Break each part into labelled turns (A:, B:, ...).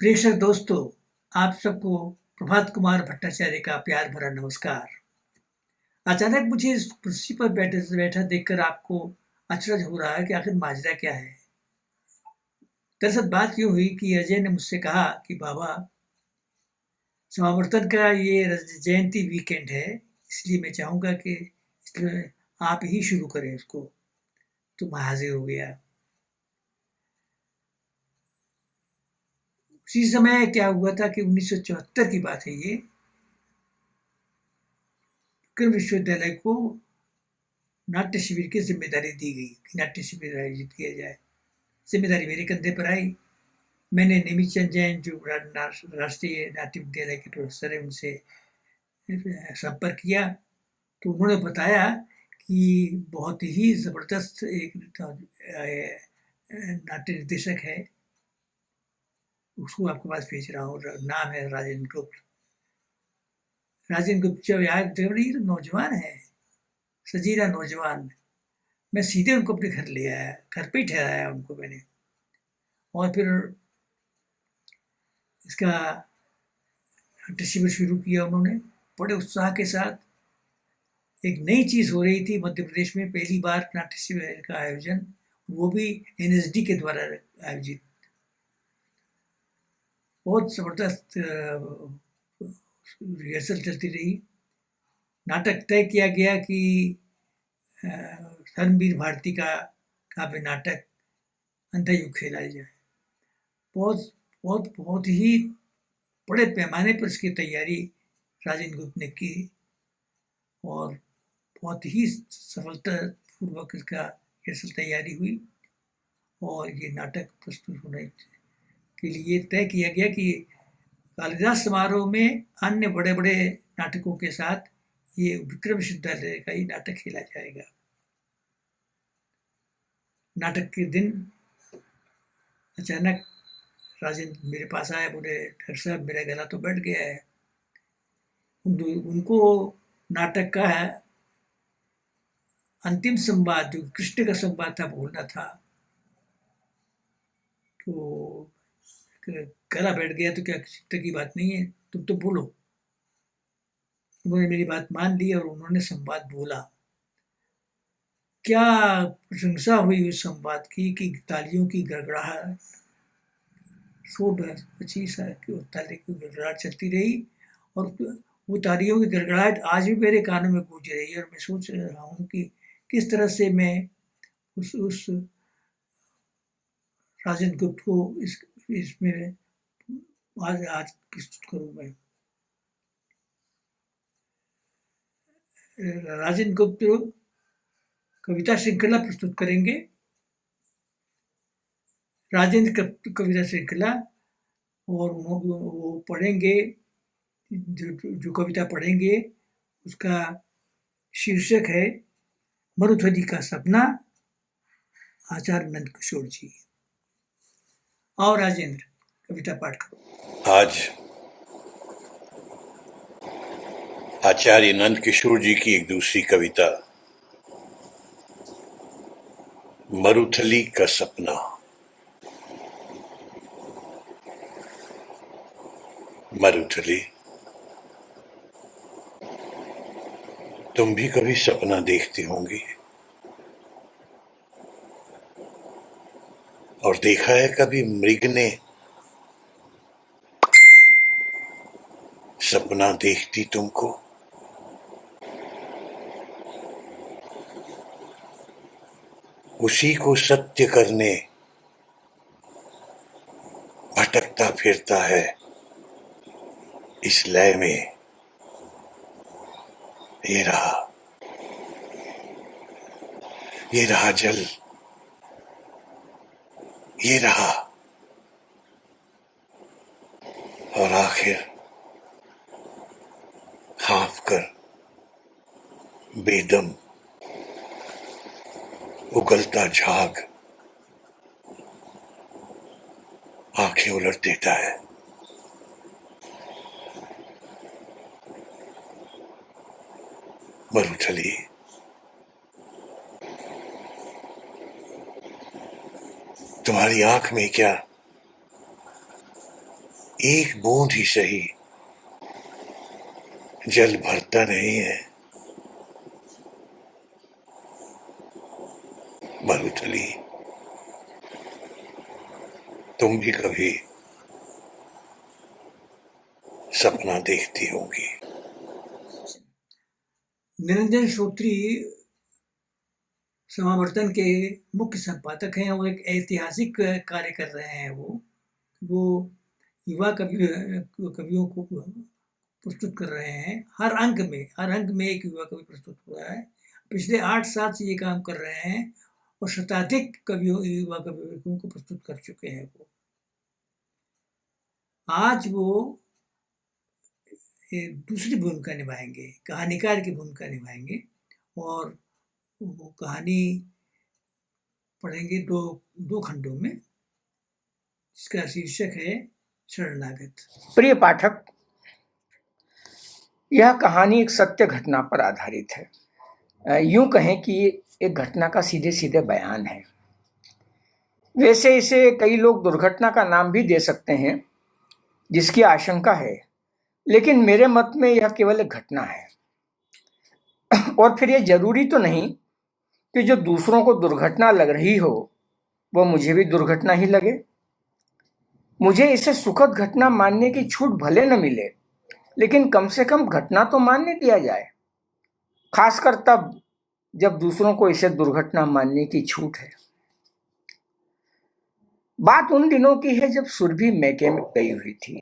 A: प्रेक्षक दोस्तों, आप सबको प्रभात कुमार भट्टाचार्य का प्यार भरा नमस्कार। अचानक मुझे इस कुर्सी पर बैठा देखकर आपको अचरज हो रहा है कि आखिर माजरा क्या है। दरअसल बात यूँ हुई कि अजय ने मुझसे कहा कि बाबा, समावर्तन का ये जयंती वीकेंड है, इसलिए मैं चाहूँगा कि इसमें आप ही शुरू करें उसको। तो मैं हाजिर हो गया। उसी समय क्या हुआ था कि 1974 की बात है ये। विक्रम विश्वविद्यालय को नाट्य शिविर की जिम्मेदारी दी गई कि नाट्य शिविर आयोजित किया जाए। जिम्मेदारी मेरे कंधे पर आई। मैंने निमित चंद जैन जो राष्ट्रीय नाट्य विद्यालय के प्रोफेसर है उनसे संपर्क किया, तो उन्होंने बताया कि बहुत ही ज़बरदस्त एक नाट्य निर्देशक है, उसको आपके पास भेज रहा हूँ। नाम है राजेंद्र गुप्त। राजेंद्र गुप्त जब याद नौजवान है, सजीला नौजवान। मैं सीधे उनको अपने घर ले आया, घर पे ही ठहराया उनको मैंने। और फिर इसका नाट्य शिविर शुरू किया उन्होंने बड़े उत्साह के साथ। एक नई चीज़ हो रही थी मध्य प्रदेश में, पहली बार नाट्य शिविर का आयोजन, वो भी एनएसडी के द्वारा आयोजित। बहुत ज़बरदस्त रिहर्सल चलती रही। नाटक तय किया गया कि धर्मवीर भारती का काव्य नाटक अंधयुग खेला जाए। बहुत बहुत बहुत ही बड़े पैमाने पर इसकी तैयारी राजेंद्र गुप्त ने की और बहुत ही सफलतापूर्वक इसका रिहर्सल तैयारी हुई और ये नाटक प्रस्तुत होने के लिए तय किया गया कि कालिदास समारोह में अन्य बड़े बड़े नाटकों के साथ ये विक्रम विश्वविद्यालय का ही नाटक खेला जाएगा। नाटक के दिन अचानक राजेंद्र मेरे पास आए, बोले डॉक्टर साहब मेरा गला तो बैठ गया है। उनको नाटक का अंतिम संवाद जो कृष्ण का संवाद था बोलना था, तो गला बैठ गया तो क्या चिंता की बात नहीं है, तुम तो बोलो। उन्होंने मेरी बात मान ली और उन्होंने संवाद बोला। क्या प्रशंसा हुई उस संवाद की कि तालियों की गड़गड़ाहट 125 तालियों की गड़गड़ाहट चलती रही और वो तालियों की गड़गड़ाहट आज भी मेरे कानों में गूंज रही है। और मैं सोच रहा हूँ कि किस तरह से मैं उस राजेंद्र गुप्त को इसमें आज प्रस्तुत करूँ मैं। राजेंद्र गुप्त कविता श्रृंखला प्रस्तुत करेंगे। राजेंद्र कविता श्रृंखला, और वो पढ़ेंगे, जो कविता पढ़ेंगे उसका शीर्षक है मरुथली का सपना, आचार्य नंद किशोर जी। और राजेंद्र कविता पाठ करो।
B: आज आचार्य नंद किशोर जी की एक दूसरी कविता, मरुथली का सपना। मरुथली, तुम भी कभी सपना देखती होंगी और देखा है कभी मृग ने सपना देखती तुमको। उसी को सत्य करने भटकता फिरता है इस लय में। ये रहा जल, ये रहा, और आखिर हाँफ कर बेदम उगलता झाग आंखें उलट देता है। मरुथली, तुम्हारी आंख में क्या एक बूंद ही सही जल भरता नहीं है। मरुथली, तुम भी कभी सपना देखती होंगी।
A: निरंजन श्रोत्री समावर्तन के मुख्य संपादक हैं और एक ऐतिहासिक कार्य कर रहे हैं। वो युवा कवियों को प्रस्तुत कर रहे हैं। हर अंक में एक युवा कवि प्रस्तुत हो रहा है। पिछले 8 साल से ये काम कर रहे हैं और शताधिक युवा कवियों को प्रस्तुत कर चुके हैं। वो आज वो दूसरी भूमिका निभाएंगे, कहानीकार की भूमिका निभाएंगे और वो कहानी पढ़ेंगे दो खंडों में, जिसका शीर्षक है शरणागत।
C: प्रिय पाठक, यह कहानी एक सत्य घटना पर आधारित है। यूं कहें कि एक घटना का सीधे सीधे बयान है। वैसे इसे कई लोग दुर्घटना का नाम भी दे सकते हैं, जिसकी आशंका है, लेकिन मेरे मत में यह केवल एक घटना है। और फिर यह जरूरी तो नहीं कि जो दूसरों को दुर्घटना लग रही हो वो मुझे भी दुर्घटना ही लगे। मुझे इसे सुखद घटना मानने की छूट भले न मिले, लेकिन कम से कम घटना तो मानने दिया जाए, खासकर तब जब दूसरों को इसे दुर्घटना मानने की छूट है। बात उन दिनों की है जब सुरभि मैके में गई हुई थी।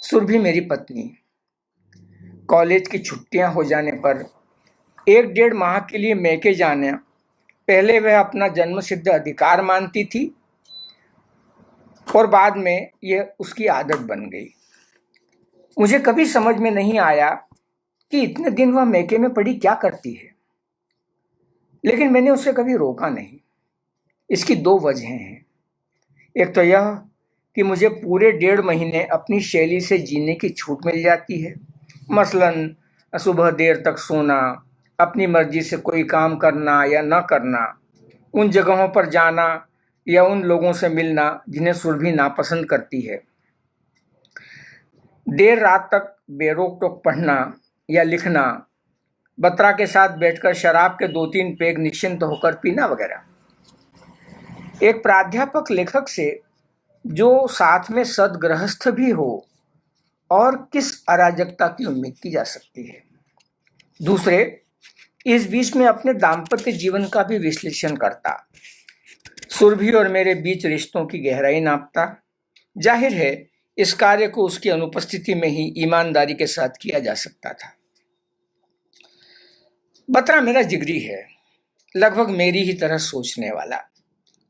C: सुरभि मेरी पत्नी। कॉलेज की छुट्टियां हो जाने पर 1-1.5 माह के लिए मैके जाना पहले वह अपना जन्मसिद्ध अधिकार मानती थी और बाद में यह उसकी आदत बन गई। मुझे कभी समझ में नहीं आया कि इतने दिन वह मैके में पड़ी क्या करती है, लेकिन मैंने उसे कभी रोका नहीं। इसकी 2 वजहें हैं। एक तो यह कि मुझे पूरे 1.5 महीने अपनी शैली से जीने की छूट मिल जाती है। मसलन सुबह देर तक सोना, अपनी मर्जी से कोई काम करना या न करना, उन जगहों पर जाना या उन लोगों से मिलना जिन्हें सुरभि नापसंद करती है। देर रात तक बेरोक टोक पढ़ना या लिखना, बत्रा के साथ बैठकर शराब के 2-3 पेग निश्चिंत होकर पीना वगैरह। एक प्राध्यापक लेखक से जो साथ में सदगृहस्थ भी हो, और किस अराजकता की उम्मीद की जा सकती है। दूसरे, इस बीच में अपने दाम्पत्य जीवन का भी विश्लेषण करता, सुरभि और मेरे बीच रिश्तों की गहराई नापता। जाहिर है इस कार्य को उसकी अनुपस्थिति में ही ईमानदारी के साथ किया जा सकता था। बत्रा मेरा जिगरी है, लगभग मेरी ही तरह सोचने वाला,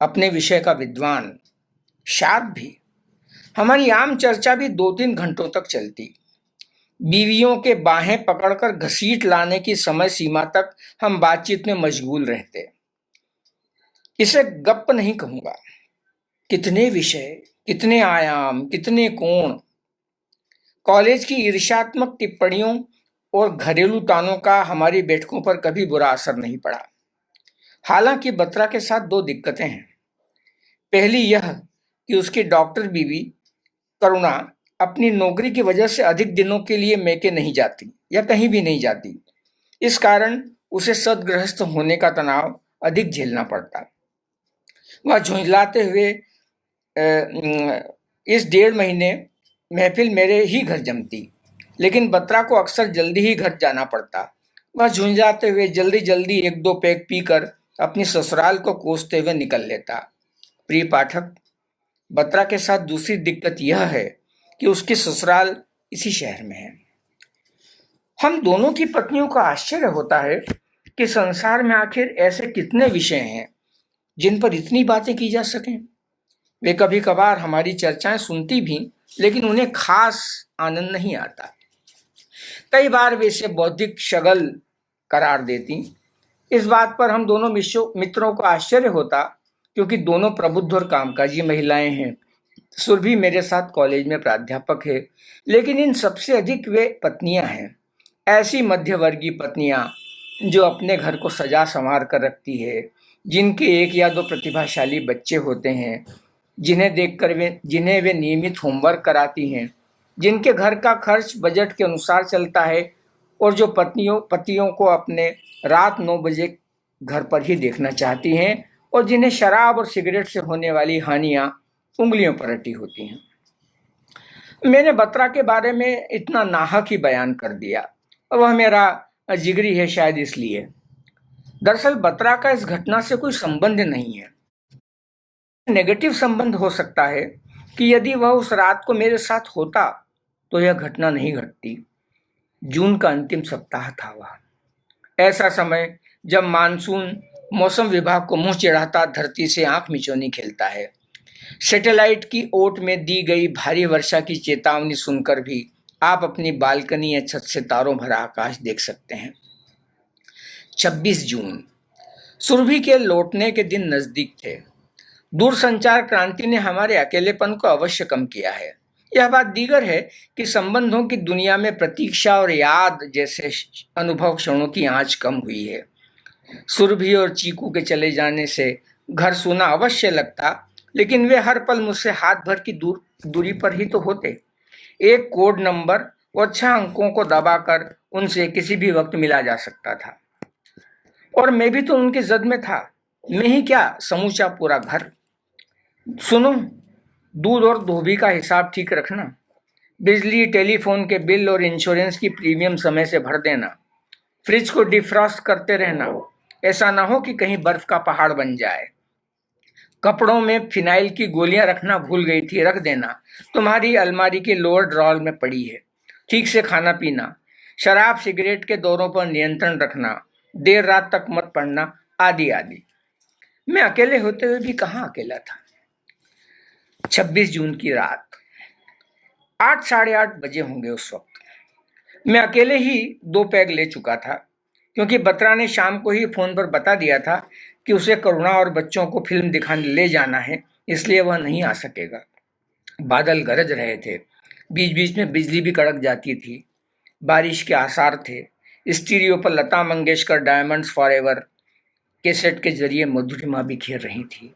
C: अपने विषय का विद्वान, शार्प भी। हमारी आम चर्चा भी 2-3 घंटों तक चलती। बीवियों के बाहें पकड़कर घसीट लाने की समय सीमा तक हम बातचीत में मशगूल रहते। इसे गप्प नहीं कहूंगा। कितने विषय, कितने आयाम, कितने कोण। कॉलेज की ईर्ष्यात्मक टिप्पणियों और घरेलू तानों का हमारी बैठकों पर कभी बुरा असर नहीं पड़ा। हालांकि बत्रा के साथ 2 दिक्कतें हैं। पहली यह कि उसकी डॉक्टर बीवी करुणा अपनी नौकरी की वजह से अधिक दिनों के लिए मैके नहीं जाती या कहीं भी नहीं जाती। इस कारण उसे सदगृहस्थ होने का तनाव अधिक झेलना पड़ता। वह झुंझलाते हुए इस 1.5 महीने महफिल मेरे ही घर जमती, लेकिन बत्रा को अक्सर जल्दी ही घर जाना पड़ता। वह झुंझलाते हुए जल्दी जल्दी 1-2 पैग पीकर अपनी ससुराल को कोसते हुए निकल लेता। प्रिय पाठक, बत्रा के साथ दूसरी दिक्कत यह है कि उसकी ससुराल इसी शहर में है। हम दोनों की पत्नियों का आश्चर्य होता है कि संसार में आखिर ऐसे कितने विषय हैं जिन पर इतनी बातें की जा सकें। वे कभी कभार हमारी चर्चाएं सुनती भी, लेकिन उन्हें खास आनंद नहीं आता। कई बार वे इसे बौद्धिक शगल करार देती। इस बात पर हम दोनों मित्रों को आश्चर्य होता, क्योंकि दोनों प्रबुद्ध और कामकाजी महिलाएं हैं। सुरभि मेरे साथ कॉलेज में प्राध्यापक है, लेकिन इन सबसे अधिक वे पत्नियां हैं। ऐसी मध्यवर्गीय पत्नियां जो अपने घर को सजा संवार कर रखती है, जिनके 1 या 2 प्रतिभाशाली बच्चे होते हैं, जिन्हें वे नियमित होमवर्क कराती हैं, जिनके घर का खर्च बजट के अनुसार चलता है और जो पतियों को अपने रात 9 बजे घर पर ही देखना चाहती हैं और जिन्हें शराब और सिगरेट से होने वाली हानियां उंगलियों पर रटी होती हैं। मैंने बत्रा के बारे में इतना नाहक ही बयान कर दिया। वह मेरा जिगरी है शायद इसलिए। दरअसल बत्रा का इस घटना से कोई संबंध नहीं है। नेगेटिव संबंध हो सकता है कि यदि वह उस रात को मेरे साथ होता तो यह घटना नहीं घटती। जून का अंतिम सप्ताह था वह। ऐसा समय जब मानसून मौसम विभाग को मुंह चिढ़ाता धरती से आंख मिचौनी खेलता है। सैटेलाइट की ओट में दी गई भारी वर्षा की चेतावनी सुनकर भी आप अपनी बालकनी या छत से तारों भरा आकाश देख सकते हैं। 26 जून, सुरभि के लौटने के दिन नजदीक थे। दूरसंचार क्रांति ने हमारे अकेलेपन को अवश्य कम किया है। यह बात दीगर है कि संबंधों की दुनिया में प्रतीक्षा और याद जैसे अनुभव क्षणों की आंच कम हुई है। सुरभि और चीकू के चले जाने से घर सूना अवश्य लगता, लेकिन वे हर पल मुझसे हाथ भर की दूरी पर ही तो होते। एक कोड नंबर और 6 अंकों को दबाकर उनसे किसी भी वक्त मिला जा सकता था। और मैं भी तो उनकी जद में था। मैं ही क्या, समूचा पूरा घर। सुनो, दूध और धोबी का हिसाब ठीक रखना। बिजली, टेलीफोन के बिल और इंश्योरेंस की प्रीमियम समय से भर देना। फ्रिज को डिफ्रॉस्ट करते रहना, ऐसा ना हो कि कहीं बर्फ का पहाड़ बन जाए। कपड़ों में फिनाइल की गोलियां रखना भूल गई थी, रख देना, तुम्हारी अलमारी के लोअर ड्रॉर में पड़ी है। ठीक से खाना पीना, शराब सिगरेट के दौरों पर नियंत्रण रखना, देर रात तक मत पढ़ना, आदि आदि। मैं अकेले होते हुए भी कहाँ अकेला था। 26 जून की रात, 8 साढ़े 8 बजे होंगे उस वक्त। मैं अकेले ही 2 पैग ले चुका था, क्योंकि बत्रा ने शाम को ही फोन पर बता दिया था कि उसे करुणा और बच्चों को फिल्म दिखाने ले जाना है, इसलिए वह नहीं आ सकेगा। बादल गरज रहे थे, बीच बीच में बिजली भी कड़क जाती थी। बारिश के आसार थे। स्टीरियो पर Lata Mangeshkar diamonds forever cassette के जरिए मधुरिमा बिखेर रही थी।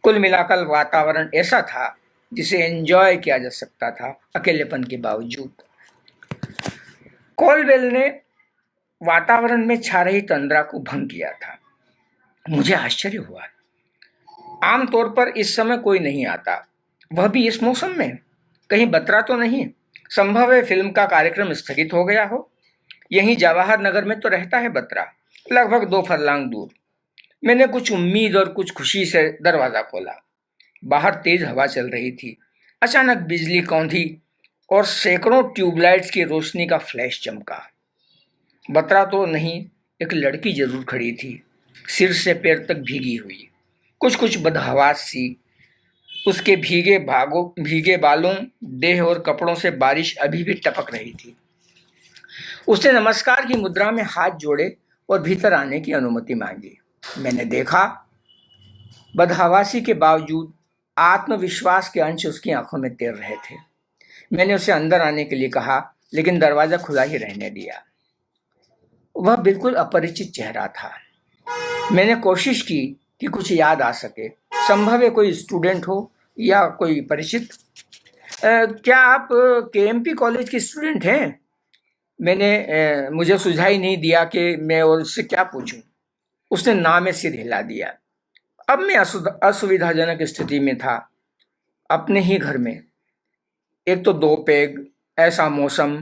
C: कुल मिलाकर वातावरण ऐसा था जिसे एंजॉय किया जा सकता था अकेलेपन के बावजूद। कॉलवेल ने वातावरण में छा रही तंद्रा को भंग किया था। मुझे आश्चर्य हुआ। आमतौर पर इस समय कोई नहीं आता, वह भी इस मौसम में। कहीं बत्रा तो नहीं? संभव है फिल्म का कार्यक्रम स्थगित हो गया हो। यहीं जवाहर नगर में तो रहता है बत्रा, लगभग 2 फरलांग दूर। मैंने कुछ उम्मीद और कुछ खुशी से दरवाजा खोला। बाहर तेज हवा चल रही थी। अचानक बिजली कौंधी और सैकड़ों ट्यूबलाइट्स की रोशनी का फ्लैश चमका। बत्रा तो नहीं, एक लड़की जरूर खड़ी थी, सिर से पैर तक भीगी हुई, कुछ कुछ बदहवास सी। उसके भीगे बालों, देह और कपड़ों से बारिश अभी भी टपक रही थी। उसने नमस्कार की मुद्रा में हाथ जोड़े और भीतर आने की अनुमति मांगी। मैंने देखा, बदहवासी के बावजूद आत्मविश्वास के अंश उसकी आंखों में तैर रहे थे। मैंने उसे अंदर आने के लिए कहा, लेकिन दरवाजा खुला ही रहने दिया। वह बिल्कुल अपरिचित चेहरा था। मैंने कोशिश की कि कुछ याद आ सके। संभव है कोई स्टूडेंट हो या कोई परिचित। क्या आप केएमपी कॉलेज की स्टूडेंट हैं? मुझे सुझाई नहीं दिया कि मैं और उससे क्या पूछूं। उसने ना में सिर हिला दिया। अब मैं असुविधाजनक स्थिति में था, अपने ही घर में। एक तो 2 पैग, ऐसा मौसम,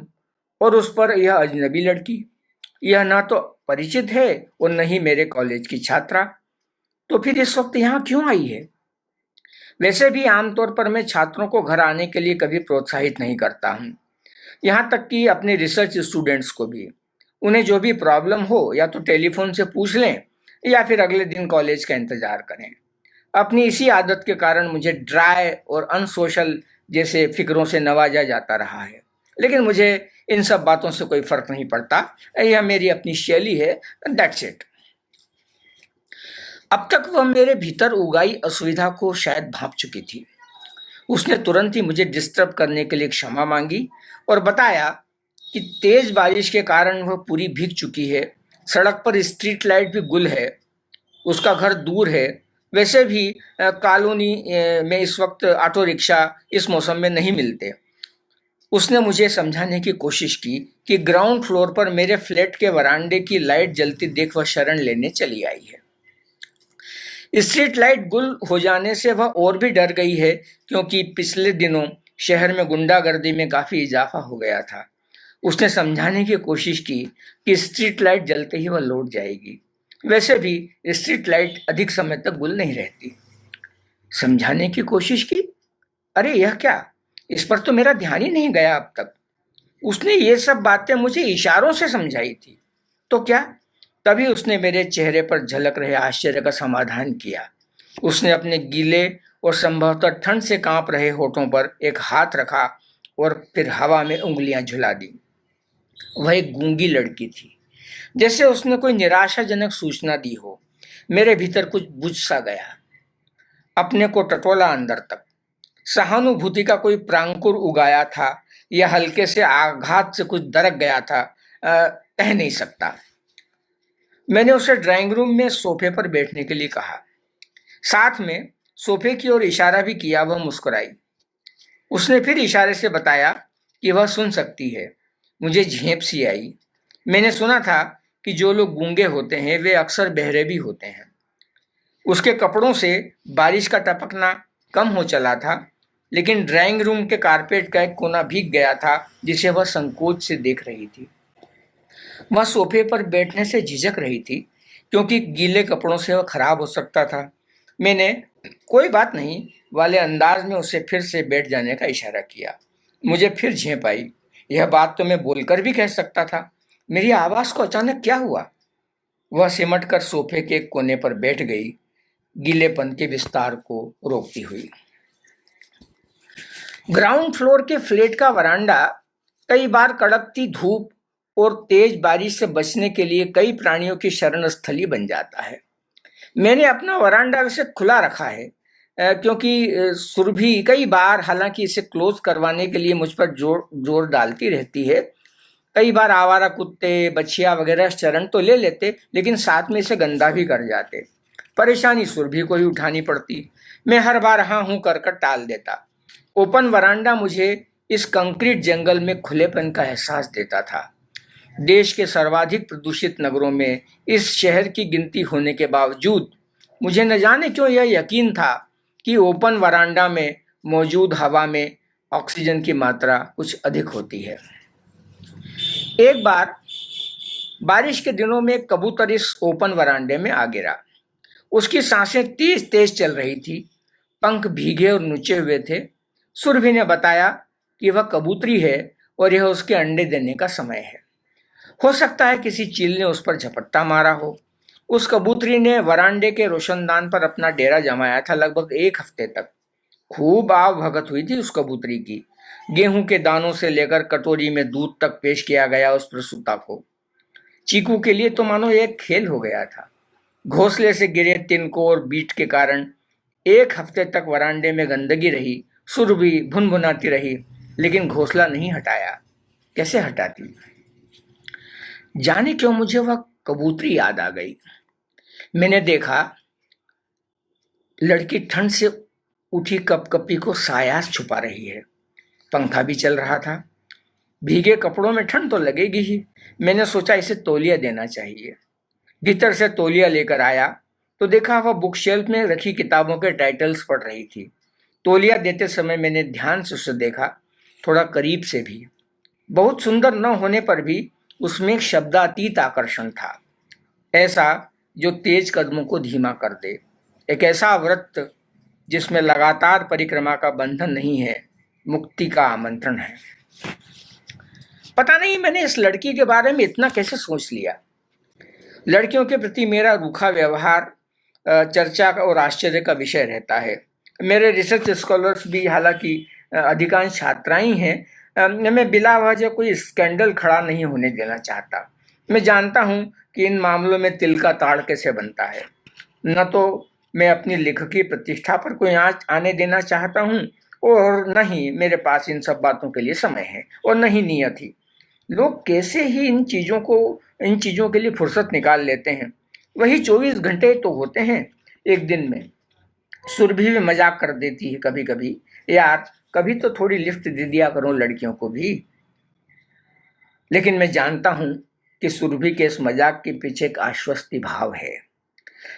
C: और उस पर यह अजनबी लड़की। यह ना तो परिचित है और न ही मेरे कॉलेज की छात्रा। तो फिर इस वक्त यहाँ क्यों आई है? वैसे भी आमतौर पर मैं छात्रों को घर आने के लिए कभी प्रोत्साहित नहीं करता हूँ, यहाँ तक कि अपने रिसर्च स्टूडेंट्स को भी। उन्हें जो भी प्रॉब्लम हो या तो टेलीफोन से पूछ लें या फिर अगले दिन कॉलेज का इंतजार करें। अपनी इसी आदत के कारण मुझे ड्राई और अनसोशल जैसे फिक्रों से नवाजा जाता रहा है, लेकिन मुझे इन सब बातों से कोई फर्क नहीं पड़ता। यह मेरी अपनी शैली है, दैट्स इट। अब तक वह मेरे भीतर उगाई असुविधा को शायद भांप चुकी थी। उसने तुरंत ही मुझे डिस्टर्ब करने के लिए क्षमा मांगी और बताया कि तेज बारिश के कारण वह पूरी भीग चुकी है। सड़क पर स्ट्रीट लाइट भी गुल है। उसका घर दूर है, वैसे भी कॉलोनी में इस वक्त ऑटो रिक्शा इस मौसम में नहीं मिलते। उसने मुझे समझाने की कोशिश की कि ग्राउंड फ्लोर पर मेरे फ्लैट के वरांडे की लाइट जलती देख वह शरण लेने चली आई है। स्ट्रीट लाइट गुल हो जाने से वह और भी डर गई है, क्योंकि पिछले दिनों शहर में गुंडागर्दी में काफी इजाफा हो गया था। उसने समझाने की कोशिश की कि स्ट्रीट लाइट जलते ही वह लौट जाएगी। वैसे भी स्ट्रीट लाइट अधिक समय तक गुल नहीं रहती। समझाने की कोशिश की? अरे यह क्या, इस पर तो मेरा ध्यान ही नहीं गया अब तक। उसने ये सब बातें मुझे इशारों से समझाई थी। तो क्या? तभी उसने मेरे चेहरे पर झलक रहे आश्चर्य का समाधान किया। उसने अपने गीले और संभवतः ठंड से कांप रहे होठों पर एक हाथ रखा और फिर हवा में उंगलियां झुला दी। वह एक गूंगी लड़की थी, जैसे उसने कोई निराशाजनक सूचना दी हो। मेरे भीतर कुछ बुझ सा गया। अपने को टटोला अंदर तक। सहानुभूति का कोई प्रांकुर उगाया था या हल्के से आघात से कुछ दरक गया था, कह नहीं सकता। मैंने उसे ड्राइंग रूम में सोफे पर बैठने के लिए कहा। साथ में सोफे की ओर इशारा भी किया। वह मुस्कुराई। उसने फिर इशारे से बताया कि वह सुन सकती है। मुझे झेंप सी आई। मैंने सुना था कि जो लोग गूंगे होते हैं वे अक्सर बहरे भी होते हैं। उसके कपड़ों से बारिश का टपकना कम हो चला था, लेकिन ड्राइंग रूम के कारपेट का एक कोना भीग गया था जिसे वह संकोच से देख रही थी। वह सोफे पर बैठने से झिझक रही थी, क्योंकि गीले कपड़ों से वह खराब हो सकता था। मैंने कोई बात नहीं वाले अंदाज में उसे फिर से बैठ जाने का इशारा किया। मुझे फिर झेंप आई। यह बात तो मैं बोलकर भी कह सकता था। मेरी आवाज को अचानक क्या हुआ? वह सिमट कर सोफे के एक कोने पर बैठ गई, गीलेपन के विस्तार को रोकती हुई। ग्राउंड फ्लोर के फ्लैट का वरांडा कई बार कड़कती धूप और तेज बारिश से बचने के लिए कई प्राणियों की शरण स्थली बन जाता है। मैंने अपना वरांडा वैसे खुला रखा है, क्योंकि सुरभि कई बार, हालांकि इसे क्लोज करवाने के लिए मुझ पर जोर जोर डालती रहती है। कई बार आवारा कुत्ते, बछिया वगैरह शरण तो ले लेते, लेकिन साथ में इसे गंदा भी कर जाते। परेशानी सुरभि को ही उठानी पड़ती। मैं हर बार हाँ हूं कर टाल देता। ओपन वरांडा मुझे इस कंक्रीट जंगल में खुलेपन का एहसास देता था। देश के सर्वाधिक प्रदूषित नगरों में इस शहर की गिनती होने के बावजूद मुझे न जाने क्यों यह यकीन था कि ओपन वरांडा में मौजूद हवा में ऑक्सीजन की मात्रा कुछ अधिक होती है। एक बार बारिश के दिनों में एक कबूतर इस ओपन वरांडे में आ गिरा। उसकी सांसें तेज तेज चल रही थी, पंख भीगे और नुचे हुए थे। सुरभि ने बताया कि वह कबूतरी है और यह उसके अंडे देने का समय है। हो सकता है किसी चील ने उस पर झपट्टा मारा हो। उस कबूतरी ने वरांडे के रोशनदान पर अपना डेरा जमाया था लगभग 1 हफ्ते तक। खूब आव भगत हुई थी उस कबूतरी की। गेहूं के दानों से लेकर कटोरी में दूध तक पेश किया गया उस प्रसूता को। चीकू के लिए तो मानो एक खेल हो गया था। घोंसले से गिरे तिनको और बीट के कारण 1 हफ्ते तक वरांडे में गंदगी रही। सुरभि भुनभुनाती रही, लेकिन घोंसला नहीं हटाया। कैसे हटाती? जाने क्यों मुझे वह कबूतरी याद आ गई। मैंने देखा लड़की ठंड से उठी कपकपी को सायास छुपा रही है। पंखा भी चल रहा था। भीगे कपड़ों में ठंड तो लगेगी ही। मैंने सोचा इसे तौलिया देना चाहिए। भीतर से तौलिया लेकर आया तो देखा वह बुक शेल्फ में रखी किताबों के टाइटल्स पढ़ रही थी। तौलिया देते समय मैंने ध्यान से उसे देखा, थोड़ा करीब से भी। बहुत सुंदर न होने पर भी उसमें एक शब्दातीत आकर्षण था, ऐसा जो तेज कदमों को धीमा कर दे। एक ऐसा व्रत जिसमें लगातार परिक्रमा का बंधन नहीं है, मुक्ति का आमंत्रण है। पता नहीं मैंने इस लड़की के बारे में इतना कैसे सोच लिया। लड़कियों के प्रति मेरा रूखा व्यवहार चर्चा और आश्चर्य का विषय रहता है। मेरे रिसर्च स्कॉलर्स भी, हालांकि अधिकांश छात्राएं हैं, मैं बिला वजह कोई स्कैंडल खड़ा नहीं होने देना चाहता। मैं जानता हूं कि इन मामलों में तिल का ताड़ कैसे बनता है। न तो मैं अपनी लेखकी प्रतिष्ठा पर कोई आंच आने देना चाहता हूं, और न ही मेरे पास इन सब बातों के लिए समय है, और न ही नियत ही। लोग कैसे ही इन चीज़ों के लिए फुर्सत निकाल लेते हैं। वही 24 घंटे तो होते हैं एक दिन में। सुरभि भी मजाक कर देती है कभी कभी, यार कभी तो थोड़ी लिफ्ट दे दिया करो लड़कियों को भी। लेकिन मैं जानता हूं कि सुरभि के इस मजाक के पीछे एक आश्वस्ति भाव है।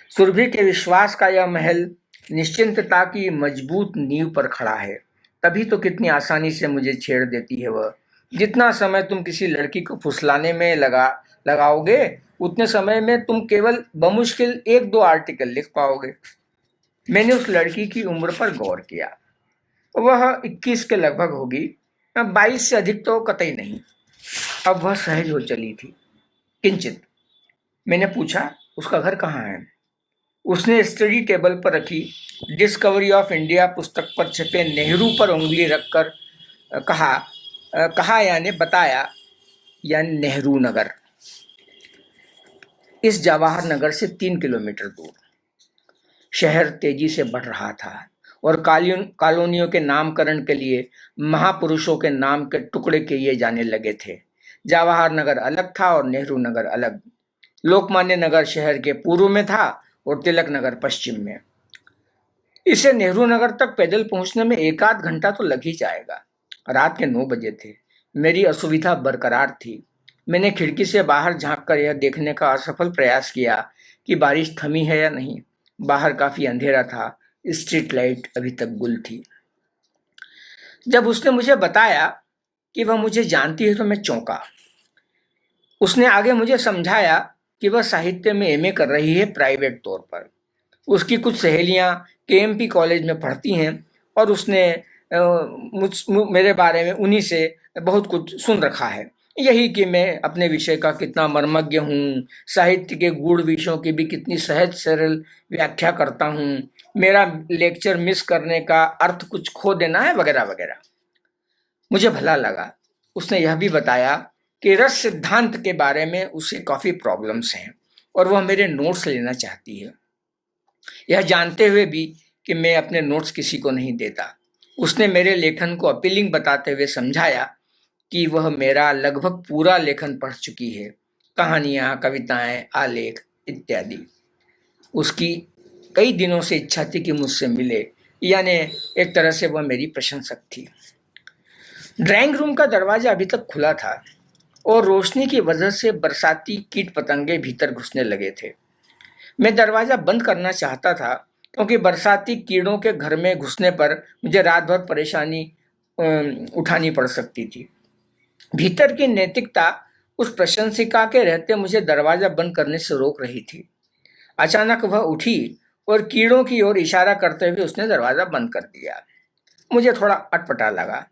C: सुरभि के विश्वास का यह महल निश्चिंतता की मजबूत नींव पर खड़ा है। तभी तो कितनी आसानी से मुझे छेड़ देती है वह। जितना समय तुम किसी लड़की को फुसलाने में लगाओगे, उतने समय में तुम केवल बमुश्किल 1-2 आर्टिकल लिख पाओगे। मैंने उस लड़की की उम्र पर गौर किया। वह 21 के लगभग होगी, 22 से अधिक तो कतई नहीं। अब वह सहज हो चली थी किंचित। मैंने पूछा, उसका घर कहाँ है? उसने स्टडी टेबल पर रखी डिस्कवरी ऑफ इंडिया पुस्तक पर छपे नेहरू पर उंगली रखकर कहा यानी बताया, यानी नेहरू नगर। इस जवाहर नगर से 3 किलोमीटर दूर। शहर तेजी से बढ़ रहा था और कॉलोनियों के नामकरण के लिए महापुरुषों के नाम के टुकड़े किए जाने लगे थे। जवाहर नगर अलग था और नेहरू नगर अलग। लोकमान्य नगर शहर के पूर्व में था और तिलक नगर पश्चिम में। इसे नेहरू नगर तक पैदल पहुंचने में 1-8 घंटा तो लग ही जाएगा। रात के 9 बजे थे। मेरी असुविधा बरकरार थी। मैंने खिड़की से बाहर झांककर यह देखने का असफल प्रयास किया कि बारिश थमी है या नहीं। बाहर काफी अंधेरा था, स्ट्रीट लाइट अभी तक गुल थी। जब उसने मुझे बताया कि वह मुझे जानती है तो मैं चौंका। उसने आगे मुझे समझाया कि वह साहित्य में एमए कर रही है प्राइवेट तौर पर। उसकी कुछ सहेलियां केएमपी कॉलेज में पढ़ती हैं और उसने मेरे बारे में उन्हीं से बहुत कुछ सुन रखा है। यही कि मैं अपने विषय का कितना मर्मज्ञ हूँ, साहित्य के गूढ़ विषयों की भी कितनी सहज सरल व्याख्या करता हूँ, मेरा लेक्चर मिस करने का अर्थ कुछ खो देना है, वगैरह वगैरह। मुझे भला लगा। उसने यह भी बताया कि रस सिद्धांत के बारे में उसे काफी प्रॉब्लम्स हैं और वह मेरे नोट्स लेना चाहती है, यह जानते हुए भी कि मैं अपने नोट्स किसी को नहीं देता। उसने मेरे लेखन को अपीलिंग बताते हुए समझाया कि वह मेरा लगभग पूरा लेखन पढ़ चुकी है, कहानियां, कविताएं, आलेख इत्यादि। उसकी कई दिनों से इच्छा थी कि मुझसे मिले, यानी एक तरह से वह मेरी प्रशंसक थी। ड्राइंग रूम का दरवाजा अभी तक खुला था और रोशनी की वजह से बरसाती कीट पतंगे भीतर घुसने लगे थे। मैं दरवाजा बंद करना चाहता था क्योंकि बरसाती कीड़ों के घर में घुसने पर मुझे रात भर परेशानी उठानी पड़ सकती थी। भीतर की नैतिकता उस प्रशंसिका के रहते मुझे दरवाजा बंद करने से रोक रही थी। अचानक वह उठी और कीड़ों की ओर इशारा करते हुए उसने दरवाजा बंद कर दिया। मुझे थोड़ा अटपटा लगा।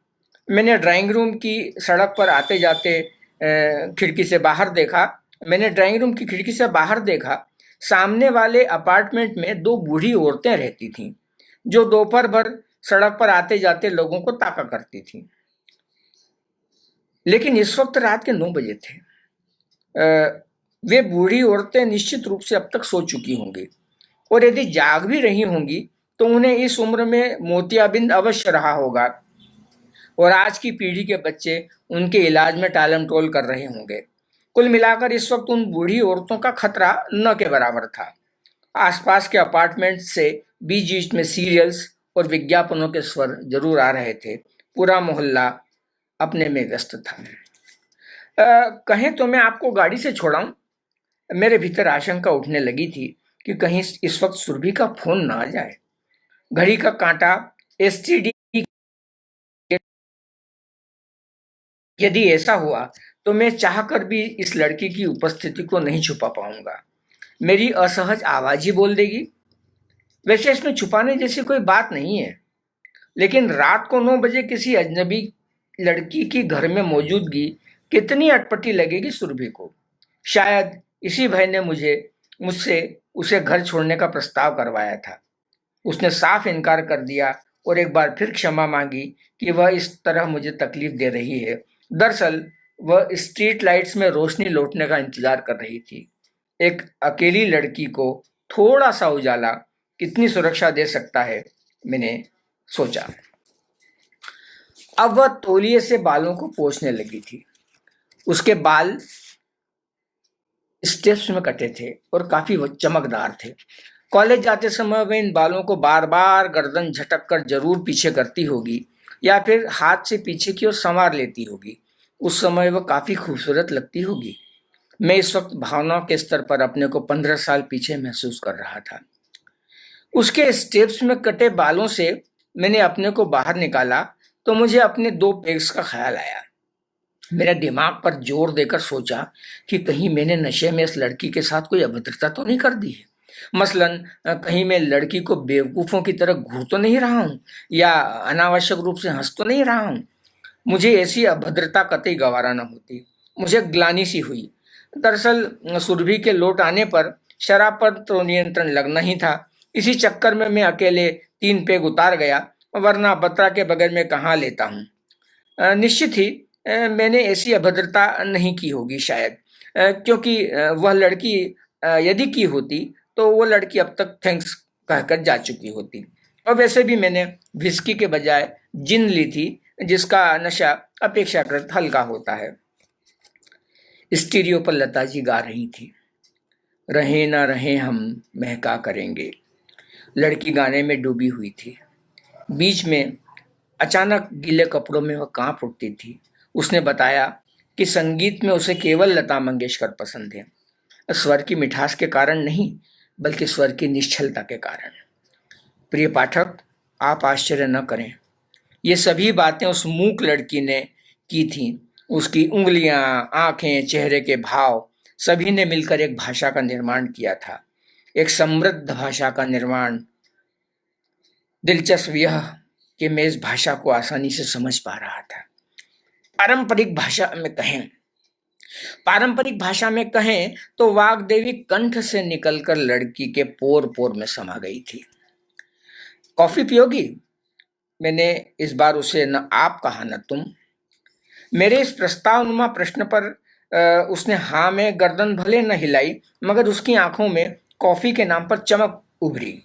C: मैंने ड्राइंग रूम की सड़क पर आते जाते खिड़की से बाहर देखा। सामने वाले अपार्टमेंट में 2 बूढ़ी औरतें रहती थीं, जो दोपहर भर सड़क पर आते जाते लोगों को ताका करती थीं। लेकिन इस वक्त रात के 9 बजे थे। वे बूढ़ी औरतें निश्चित रूप से अब तक सो चुकी होंगी और यदि जाग भी रही होंगी तो उन्हें इस उम्र में मोतियाबिंद अवश्य रहा होगा और आज की पीढ़ी के बच्चे उनके इलाज में टालम टोल कर रहे होंगे। कुल मिलाकर इस वक्त उन बूढ़ी औरतों का खतरा न के बराबर था। आसपास के अपार्टमेंट से बीच में सीरियल्स और विज्ञापनों के स्वर जरूर आ रहे थे। पूरा मोहल्ला अपने में व्यस्त था। कहें तो मैं आपको गाड़ी से छोड़ाऊं? मेरे भीतर आशंका उठने लगी थी कि कहीं इस वक्त सुरभि का फोन ना आ जाए। घड़ी का कांटा एसटीडी, यदि ऐसा हुआ तो मैं चाहकर भी इस लड़की की उपस्थिति को नहीं छुपा पाऊंगा। मेरी असहज आवाज ही बोल देगी। वैसे इसमें छुपाने जैसी कोई बात नहीं है, लेकिन रात को 9 बजे किसी अजनबी लड़की की घर में मौजूदगी कितनी अटपटी लगेगी सुरभि को। शायद इसी भय ने मुझसे उसे घर छोड़ने का प्रस्ताव करवाया था। उसने साफ इनकार कर दिया और एक बार फिर क्षमा मांगी कि वह इस तरह मुझे तकलीफ दे रही है। दरअसल वह स्ट्रीट लाइट्स में रोशनी लौटने का इंतजार कर रही थी। एक अकेली लड़की को थोड़ा सा उजाला कितनी सुरक्षा दे सकता है, मैंने सोचा। अब वह तौलिए से बालों को पोंछने लगी थी। उसके बाल स्टेप्स में कटे थे और काफी चमकदार थे। कॉलेज जाते समय वह इन बालों को बार बार गर्दन झटक कर जरूर पीछे करती होगी या फिर हाथ से पीछे की ओर संवार लेती होगी। उस समय वह काफी खूबसूरत लगती होगी। मैं इस वक्त भावनाओं के स्तर पर अपने को 15 साल पीछे महसूस कर रहा था। उसके स्टेप्स में कटे बालों से मैंने अपने को बाहर निकाला तो मुझे अपने 2 पेग्स का ख्याल आया। मेरा दिमाग पर जोर देकर सोचा कि कहीं मैंने नशे में इस लड़की के साथ कोई अभद्रता तो नहीं कर दी है। मसलन कहीं मैं लड़की को बेवकूफों की तरह घूर तो नहीं रहा हूँ या अनावश्यक रूप से हंस तो नहीं रहा हूँ। मुझे ऐसी अभद्रता कतई गवारा न होती। मुझे ग्लानि सी हुई। दरअसल सुरभि के लौट आने पर शराब पर तो नियंत्रण लगना ही था। इसी चक्कर में मैं अकेले 3 पेग उतार गया, वरना बत्रा के बगैर मैं कहाँ लेता हूँ। निश्चित ही मैंने ऐसी अभद्रता नहीं की होगी शायद, क्योंकि वह लड़की यदि की होती तो वो लड़की अब तक थैंक्स कहकर जा चुकी होती। और वैसे भी मैंने विस्की के बजाय जिन ली थी, जिसका नशा अपेक्षाकृत हल्का होता है। स्टीरियो पर लता जी गा रही थी, रहे ना रहे हम महका करेंगे। लड़की गाने में डूबी हुई थी। बीच में अचानक गीले कपड़ों में वह कांप उठती थी। उसने बताया कि संगीत में उसे केवल लता मंगेशकर पसंद है, स्वर की मिठास के कारण नहीं बल्कि स्वर की निश्चलता के कारण। प्रिय पाठक, आप आश्चर्य न करें, ये सभी बातें उस मूक लड़की ने की थी। उसकी उंगलियां, आंखें, चेहरे के भाव सभी ने मिलकर एक भाषा का निर्माण किया था, एक समृद्ध भाषा का निर्माण। दिलचस्प यह कि मैं इस भाषा को आसानी से समझ पा रहा था। पारंपरिक भाषा में कहें तो वाग्देवी कंठ से निकलकर लड़की के पोर पोर में समा गई थी। कॉफी पियोगी? मैंने इस बार उसे न आप कहा न तुम। मेरे इस प्रस्तावनुमा प्रश्न पर उसने हाँ में गर्दन भले न हिलाई, मगर उसकी आंखों में कॉफी के नाम पर चमक उभरी।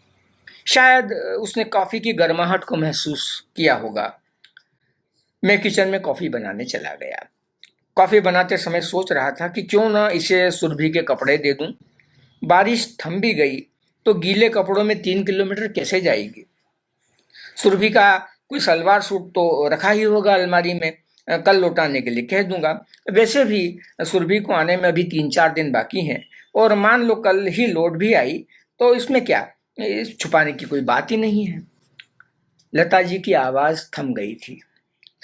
C: शायद उसने कॉफी की गर्माहट को महसूस किया होगा। मैं किचन में कॉफी बनाने चला गया। कॉफी बनाते समय सोच रहा था कि क्यों ना इसे सुरभि के कपड़े दे दूं। बारिश थम भी गई तो गीले कपड़ों में 3 किलोमीटर कैसे जाएगी। सुरभि का कोई सलवार सूट तो रखा ही होगा अलमारी में, कल लौटाने के लिए कह दूंगा। वैसे भी सुरभि को आने में अभी 3-4 दिन बाकी हैं, और मान लो कल ही लौट भी आई तो इसमें क्या, इस छुपाने की कोई बात ही नहीं है। लता जी की आवाज थम गई थी।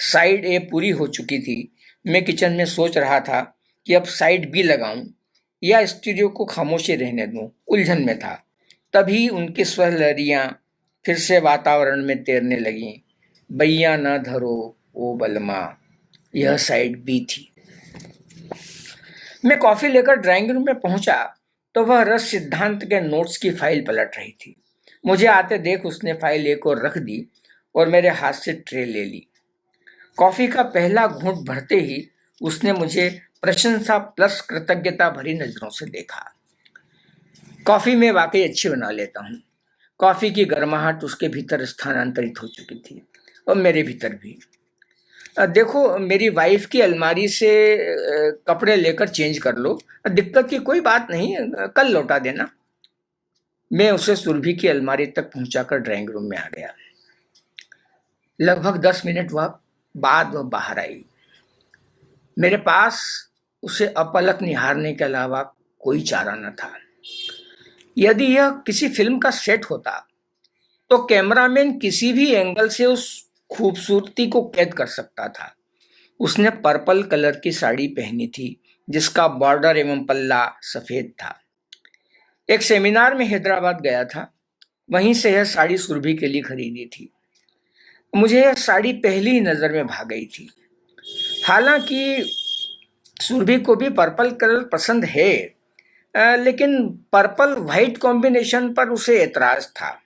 C: साइड ए पूरी हो चुकी थी। मैं किचन में सोच रहा था कि अब साइड बी लगाऊं या स्टूडियो को खामोशी रहने दूं, उलझन में था। तभी उनकी स्वर लहरियां फिर से वातावरण में तैरने लगीं। बैया न धरो ओ बलमा, यह साइड बी थी। मैं कॉफी लेकर ड्राइंग रूम में पहुंचा तो वह रस सिद्धांत के नोट्स की फाइल पलट रही थी। मुझे आते देख उसने फाइल एक और रख दी और मेरे हाथ से ट्रे ले ली। कॉफी का पहला घूंट भरते ही उसने मुझे प्रशंसा प्लस कृतज्ञता भरी नजरों से देखा। कॉफी मैं वाकई अच्छी बना लेता हूँ। कॉफी की गर्माहट उसके भीतर स्थानांतरित हो चुकी थी और मेरे भीतर भी। देखो, मेरी वाइफ की अलमारी से कपड़े लेकर चेंज कर लो, दिक्कत की कोई बात नहीं, कल लौटा देना। मैं उसे सुरभि की अलमारी तक पहुंचाकर ड्राइंग रूम में आ गया। लगभग 10 मिनट बाद वह बाहर आई। मेरे पास उसे अपलक निहारने के अलावा कोई चारा न था। यदि यह किसी फिल्म का सेट होता तो कैमरामैन किसी भी एंगल से उस खूबसूरती को कैद कर सकता था। उसने पर्पल कलर की साड़ी पहनी थी जिसका बॉर्डर एवं पल्ला सफेद था। एक सेमिनार में हैदराबाद गया था, वहीं से यह साड़ी सुरभि के लिए खरीदी थी। मुझे यह साड़ी पहली नजर में भा गई थी। हालांकि सुरभि को भी पर्पल कलर पसंद है, लेकिन पर्पल व्हाइट कॉम्बिनेशन पर उसे ऐतराज था।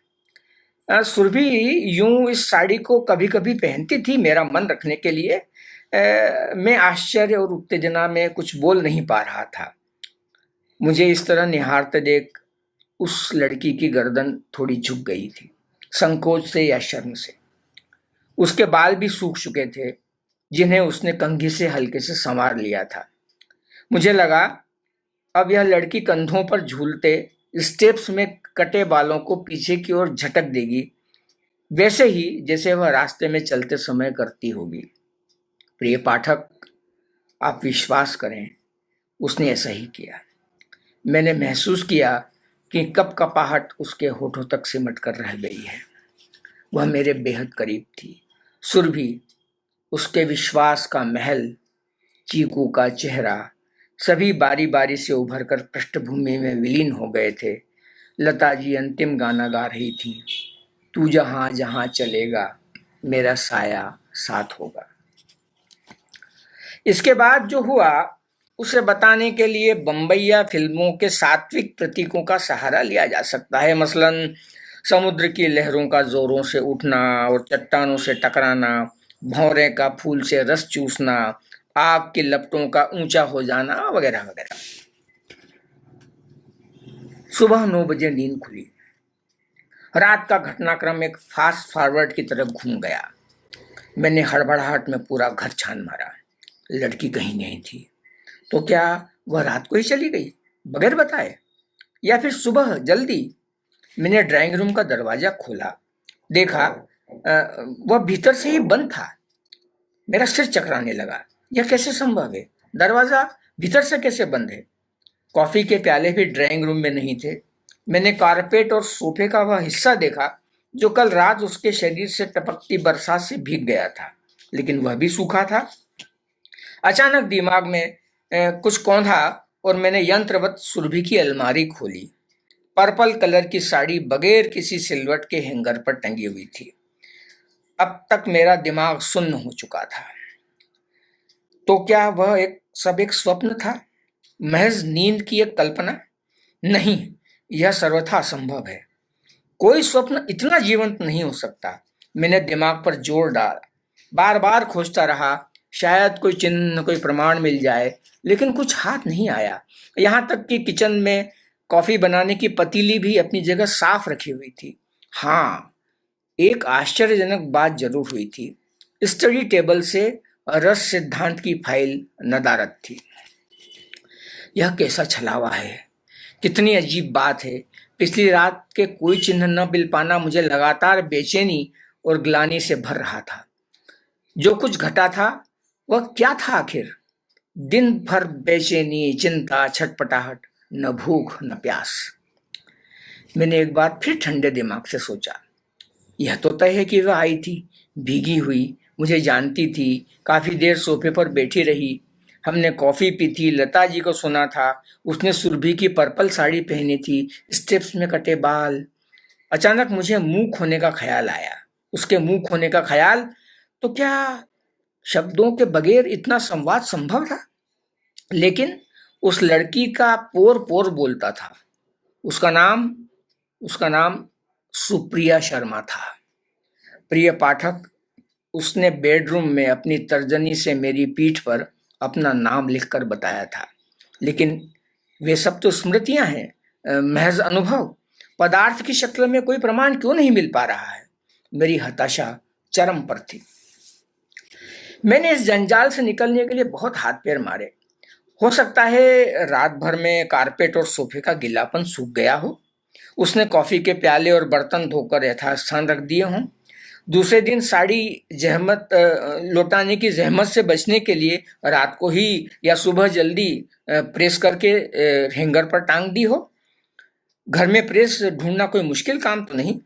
C: सुरभि यूं इस साड़ी को कभी कभी पहनती थी मेरा मन रखने के लिए। मैं आश्चर्य और उत्तेजना में कुछ बोल नहीं पा रहा था। मुझे इस तरह निहारते देख उस लड़की की गर्दन थोड़ी झुक गई थी, संकोच से या शर्म से। उसके बाल भी सूख चुके थे, जिन्हें उसने कंघी से हल्के से संवार लिया था। मुझे लगा अब यह लड़की कंधों पर झूलते स्टेप्स में कटे बालों को पीछे की ओर झटक देगी, वैसे ही जैसे वह रास्ते में चलते समय करती होगी। प्रिय पाठक, आप विश्वास करें, उसने ऐसा ही किया। मैंने महसूस किया कि कपकपाहट उसके होठों तक सिमट कर रह गई है। वह मेरे बेहद करीब थी। सुरभि, उसके विश्वास का महल, चीकू का चेहरा, सभी बारी बारी से उभर कर पृष्ठभूमि में विलीन हो गए थे। लता जी अंतिम गाना गा रही थी, तू जहां जहां चलेगा मेरा साया साथ होगा। इसके बाद जो हुआ उसे बताने के लिए बम्बईया फिल्मों के सात्विक प्रतीकों का सहारा लिया जा सकता है। मसलन समुद्र की लहरों का जोरों से उठना और चट्टानों से टकराना, भौरे का फूल से रस चूसना, आग की लपटों का ऊंचा हो जाना, वगैरह वगैरह। सुबह 9 बजे नींद खुली। रात का घटनाक्रम एक फास्ट फॉरवर्ड की तरफ घूम गया। मैंने हड़बड़ाहट में पूरा घर छान मारा। लड़की कहीं नहीं थी। तो क्या वह रात को ही चली गई बगैर बताए, या फिर सुबह जल्दी? मैंने ड्राइंग रूम का दरवाजा खोला, देखा वह भीतर से ही बंद था। मेरा सिर चकराने लगा। यह कैसे संभव है? दरवाजा भीतर से कैसे बंद है? कॉफी के प्याले भी ड्राइंग रूम में नहीं थे। मैंने कारपेट और सोफे का वह हिस्सा देखा जो कल रात उसके शरीर से टपकती बरसात से भीग गया था, लेकिन वह भी सूखा था। अचानक दिमाग में कुछ कौंधा और मैंने यंत्रवत सुरभि की अलमारी खोली। पर्पल कलर की साड़ी बगैर किसी सिलवट के हैंगर पर टंगी हुई थी। अब तक मेरा दिमाग सुन्न हो चुका था। तो क्या वह सब एक स्वप्न था, महज नींद की एक कल्पना? नहीं, यह सर्वथा असंभव है। कोई स्वप्न इतना जीवंत नहीं हो सकता। मैंने दिमाग पर जोर डाला, बार बार खोजता रहा, शायद कोई चिन्ह, कोई प्रमाण मिल जाए, लेकिन कुछ हाथ नहीं आया। यहाँ तक कि किचन में कॉफी बनाने की पतीली भी अपनी जगह साफ रखी हुई थी। हाँ, एक आश्चर्यजनक बात जरूर हुई थी। स्टडी टेबल से रस सिद्धांत की फाइल नदारद थी। यह कैसा छलावा है, कितनी अजीब बात है। पिछली रात के कोई चिन्ह न मिल पाना मुझे लगातार बेचैनी और ग्लानि से भर रहा था। जो कुछ घटा था वह क्या था आखिर? दिन भर बेचैनी, चिंता, छटपटाहट, न भूख न प्यास। मैंने एक बार फिर ठंडे दिमाग से सोचा, यह तो तय है कि वह आई थी, भीगी हुई, मुझे जानती थी, काफी देर सोफे पर बैठी रही। हमने कॉफी पी थी, लता जी को सुना था, उसने सुरभि की पर्पल साड़ी पहनी थी, स्टेप्स में कटे बाल। अचानक मुझे मुंह खोने का ख्याल आया। उसके मुंह खोने का ख्याल। तो क्या शब्दों के बगैर इतना संवाद संभव था? लेकिन उस लड़की का पोर पोर बोलता था। उसका नाम सुप्रिया शर्मा था। प्रिय पाठक, उसने बेडरूम में अपनी तर्जनी से मेरी पीठ पर अपना नाम लिखकर बताया था। लेकिन वे सब तो स्मृतियां हैं, महज अनुभव। पदार्थ की शक्ल में कोई प्रमाण क्यों नहीं मिल पा रहा है? मेरी हताशा चरम पर थी। मैंने इस जंजाल से निकलने के लिए बहुत हाथ पैर मारे। हो सकता है रात भर में कारपेट और सोफे का गीलापन सूख गया हो। उसने कॉफी के प्याले और बर्तन धोकर यथास्थान रख दिए हों। दूसरे दिन साड़ी लौटाने की जहमत से बचने के लिए रात को ही या सुबह जल्दी प्रेस करके हैंगर पर टांग दी हो। घर में प्रेस ढूंढना कोई मुश्किल काम तो नहीं।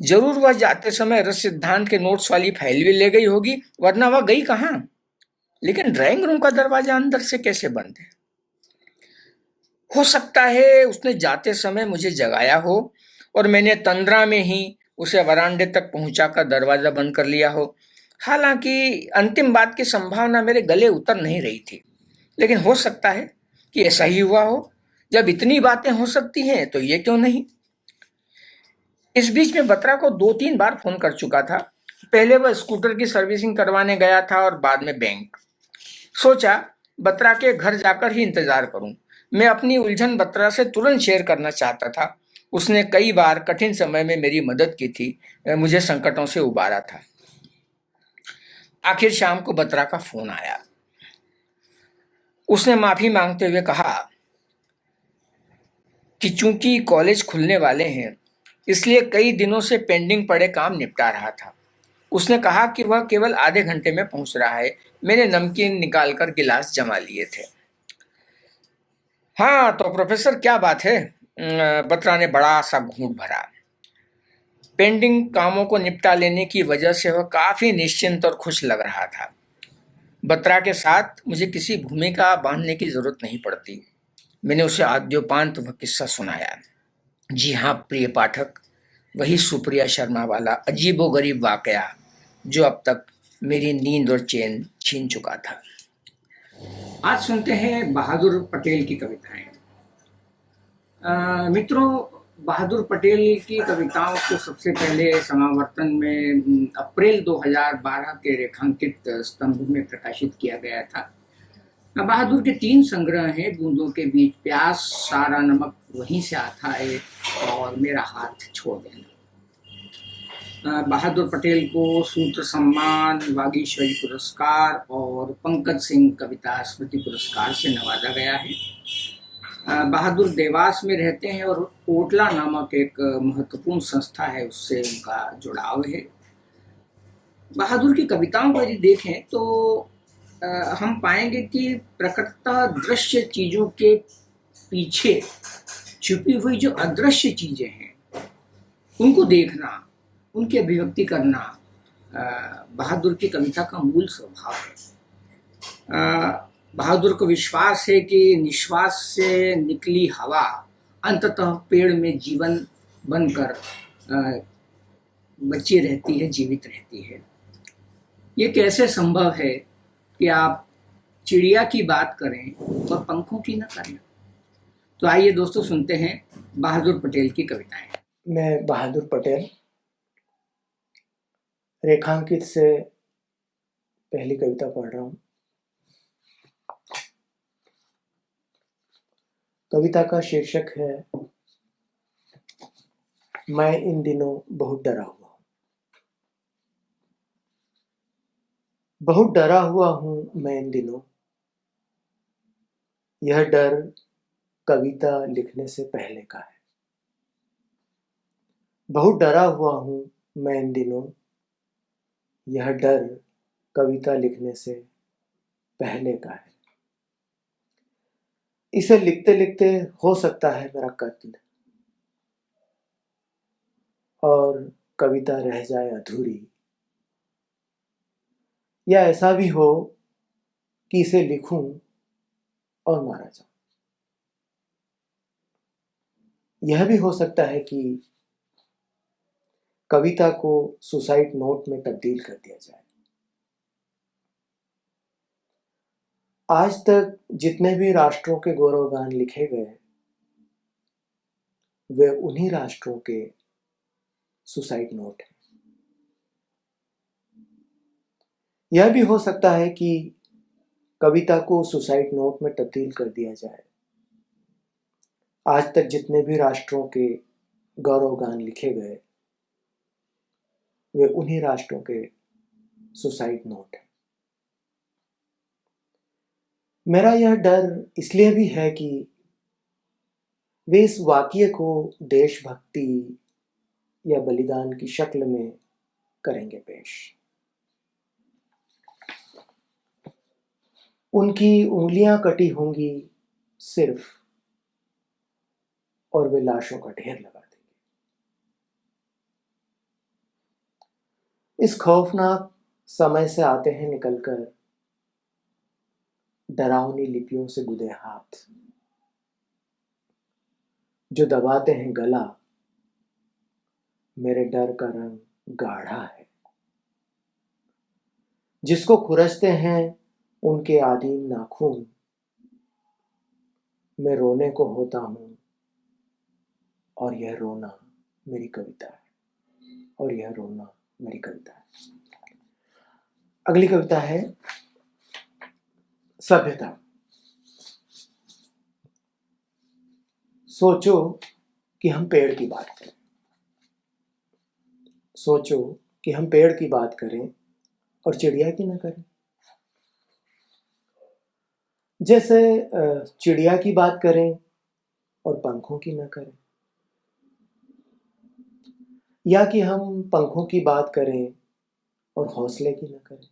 C: जरूर वह जाते समय रस सिद्धांत के नोट्स वाली फाइल भी ले गई होगी, वरना वह गई कहाँ? लेकिन ड्राइंग रूम का दरवाजा अंदर से कैसे बंद है? हो सकता है उसने जाते समय मुझे जगाया हो और मैंने तंद्रा में ही उसे वरांडे तक पहुंचाकर दरवाजा बंद कर लिया हो। हालांकि अंतिम बात की संभावना मेरे गले उतर नहीं रही थी, लेकिन हो सकता है कि ऐसा ही हुआ हो। जब इतनी बातें हो सकती हैं तो ये क्यों नहीं? इस बीच में बत्रा को 2-3 बार फोन कर चुका था। पहले वह स्कूटर की सर्विसिंग करवाने गया था और बाद में बैंक। सोचा बत्रा के घर जाकर ही इंतजार करूं। मैं अपनी उलझन बत्रा से तुरंत शेयर करना चाहता था। उसने कई बार कठिन समय में मेरी मदद की थी, मुझे संकटों से उबारा था। आखिर शाम को बत्रा का फोन आया। उसने माफी मांगते हुए कहा, कि चूंकि कॉलेज खुलने वाले हैं इसलिए कई दिनों से पेंडिंग पड़े काम निपटा रहा था। उसने कहा कि वह केवल आधे घंटे में पहुंच रहा है। मैंने नमकीन निकालकर गिलास जमा लिए थे। हाँ तो प्रोफेसर क्या बात है? बत्रा ने बड़ा सा घूंट भरा। पेंडिंग कामों को निपटा लेने की वजह से वह काफी निश्चिंत और खुश लग रहा था। बत्रा के साथ मुझे किसी भूमिका बांधने की जरूरत नहीं पड़ती। मैंने उसे आद्योपांत वह किस्सा सुनाया। जी हाँ प्रिय पाठक, वही सुप्रिया शर्मा वाला अजीबोगरीब वाकया जो अब तक मेरी नींद और चैन छीन चुका था। आज सुनते हैं बहादुर पटेल की कविताएं। मित्रों, बहादुर पटेल की कविताओं को सबसे पहले समावर्तन में अप्रैल 2012 के रेखांकित स्तंभ में प्रकाशित किया गया था। बहादुर के 3 संग्रह हैं, बूंदों के बीच प्यास, सारा नमक वहीं से आता है और मेरा हाथ छोड़ देना। बहादुर पटेल को सूत्र सम्मान, वागीश्वरी पुरस्कार और पंकज सिंह कविता स्मृति पुरस्कार से नवाजा गया है। बहादुर देवास में रहते हैं और ओटला नामक एक महत्वपूर्ण संस्था है, उससे उनका जुड़ाव है। बहादुर की कविताओं को यदि देखें तो हम पाएंगे कि प्रकटता दृश्य चीजों के पीछे छुपी हुई जो अदृश्य चीजें हैं उनको देखना, उनकी अभिव्यक्ति करना बहादुर की कविता का मूल स्वभाव है। बहादुर को विश्वास है कि निश्वास से निकली हवा अंततः पेड़ में जीवन बनकर बची रहती है, जीवित रहती है। ये कैसे संभव है कि आप चिड़िया की बात करें और पंखों की न करें? तो आइए दोस्तों सुनते हैं बहादुर पटेल की कविताएं।
D: मैं बहादुर पटेल रेखांकित से पहली कविता पढ़ रहा हूँ। कविता का शीर्षक है मैं इन दिनों बहुत डरा हुआ हूँ। बहुत डरा हुआ हूँ मैं इन दिनों, यह डर कविता लिखने से पहले का है। बहुत डरा हुआ हूँ मैं इन दिनों, यह डर कविता लिखने से पहले का है। इसे लिखते लिखते हो सकता है मेरा कत्ल और कविता रह जाए अधूरी, या ऐसा भी हो कि इसे लिखूं और मारा जाऊं। यह भी हो सकता है कि कविता को सुसाइड नोट में तब्दील कर दिया जाए। आज तक जितने भी राष्ट्रों के गौरवगान लिखे गए वे उन्हीं राष्ट्रों के सुसाइड नोट हैं। यह भी हो सकता है कि कविता को सुसाइड नोट में तब्दील कर दिया जाए। आज तक जितने भी राष्ट्रों के गौरवगान लिखे गए वे उन्हीं राष्ट्रों के सुसाइड नोट हैं। मेरा यह डर इसलिए भी है कि वे इस वाक्य को देशभक्ति या बलिदान की शक्ल में करेंगे पेश। उनकी उंगलियां कटी होंगी सिर्फ और वे लाशों का ढेर लगा देंगे। इस खौफनाक समय से आते हैं निकलकर डरावनी लिपियों से गुदे हाथ जो दबाते हैं गला। मेरे डर का रंग गाढ़ा है, जिसको खुरचते हैं उनके आदीम नाखून। मैं रोने को होता हूं और यह रोना मेरी कविता है, और यह रोना मेरी कविता है। अगली कविता है सभ्यता। सोचो कि हम पेड़ की बात करें, सोचो कि हम पेड़ की बात करें और चिड़िया की ना करें। जैसे चिड़िया की बात करें और पंखों की न करें, या कि हम पंखों की बात करें और हौसले की न करें,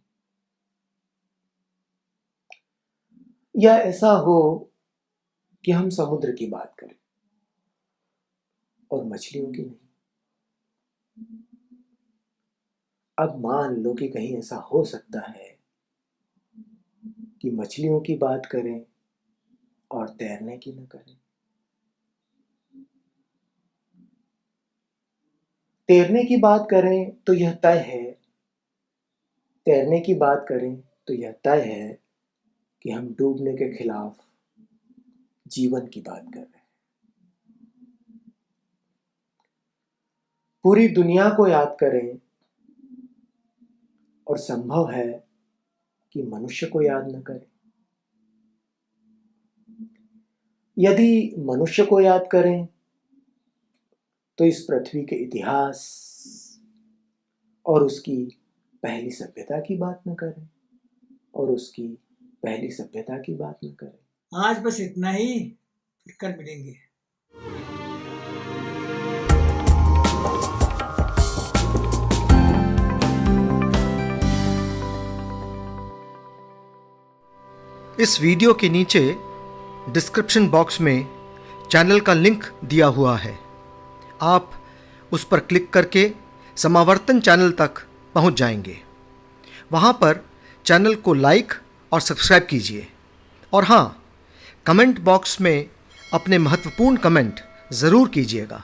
D: या ऐसा हो कि हम समुद्र की बात करें और मछलियों की नहीं। अब मान लो कि कहीं ऐसा हो सकता है कि मछलियों की बात करें और तैरने की न करें। तैरने की बात करें तो यह तय है, तैरने की बात करें तो यह तय है कि हम डूबने के खिलाफ जीवन की बात कर रहे हैं। पूरी दुनिया को याद करें और संभव है कि मनुष्य को याद न करें। यदि मनुष्य को याद करें तो इस पृथ्वी के इतिहास और उसकी पहली सभ्यता की बात न करें, और उसकी पहली सभ्यता की बात न करें।
A: आज बस इतना ही, फिर कल मिलेंगे।
E: इस वीडियो के नीचे डिस्क्रिप्शन बॉक्स में चैनल का लिंक दिया हुआ है। आप उस पर क्लिक करके समावर्तन चैनल तक पहुंच जाएंगे। वहां पर चैनल को लाइक और सब्सक्राइब कीजिए। और हाँ, कमेंट बॉक्स में अपने महत्वपूर्ण कमेंट ज़रूर कीजिएगा।